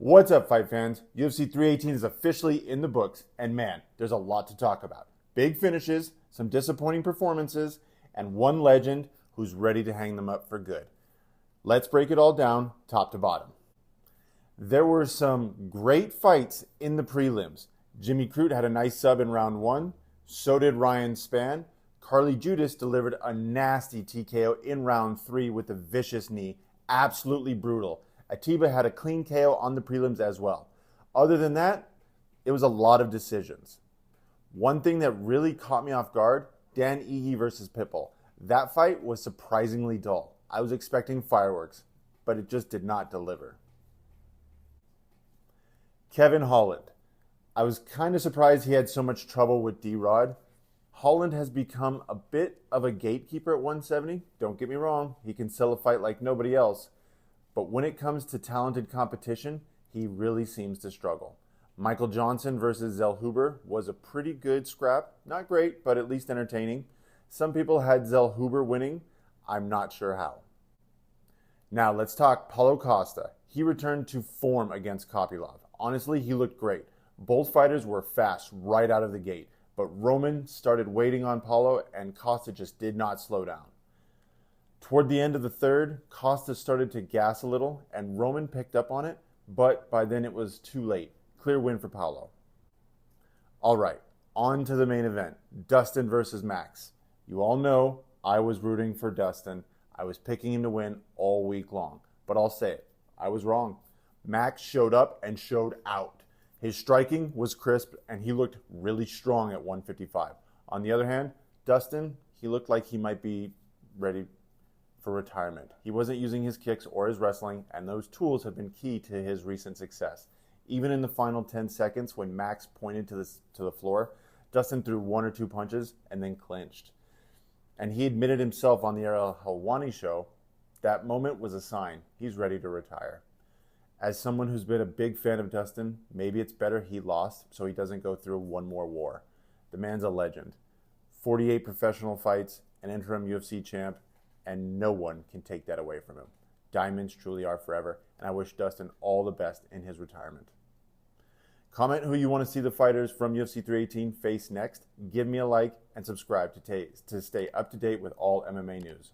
What's up, fight fans? UFC 318 is officially in the books, and man, there's a lot to talk about. Big finishes, some disappointing performances, and one legend who's ready to hang them up for good. Let's break it all down, top to bottom. There were some great fights in the prelims. Jimmy Crute had a nice sub in round one. So did Ryan Spann. Carly Judas delivered a nasty TKO in round three with a vicious knee. Absolutely brutal. Atiba had a clean KO on the prelims as well. Other than that, it was a lot of decisions. One thing that really caught me off guard, Dan Ige versus Pitbull. That fight was surprisingly dull. I was expecting fireworks, but it just did not deliver. Kevin Holland. I was kind of surprised he had so much trouble with D-Rod. Holland has become a bit of a gatekeeper at 170. Don't get me wrong, he can sell a fight like nobody else. But when it comes to talented competition, he really seems to struggle. Michael Johnson versus Zell Huber was a pretty good scrap. Not great, but at least entertaining. Some people had Zell Huber winning. I'm not sure how. Now let's talk Paulo Costa. He returned to form against Kopylov. Honestly, he looked great. Both fighters were fast right out of the gate, but Roman started waiting on Paulo and Costa just did not slow down. Toward the end of the third, Costa started to gas a little, and Roman picked up on it, but by then it was too late. Clear win for Paulo. All right, on to the main event, Dustin versus Max. You all know I was rooting for Dustin. I was picking him to win all week long, but I'll say it, I was wrong. Max showed up and showed out. His striking was crisp, and he looked really strong at 155. On the other hand, Dustin, he looked like he might be ready for retirement. He wasn't using his kicks or his wrestling, and those tools have been key to his recent success. Even in the final 10 seconds when Max pointed to the floor, Dustin threw one or two punches and then clinched. And he admitted himself on the Ariel Helwani show that moment was a sign he's ready to retire. As someone who's been a big fan of Dustin, maybe it's better he lost so he doesn't go through one more war. The man's a legend. 48 professional fights, an interim UFC champ, and no one can take that away from him. Diamonds truly are forever, and I wish Dustin all the best in his retirement. Comment who you want to see the fighters from UFC 318 face next. Give me a like and subscribe to stay up to date with all MMA news.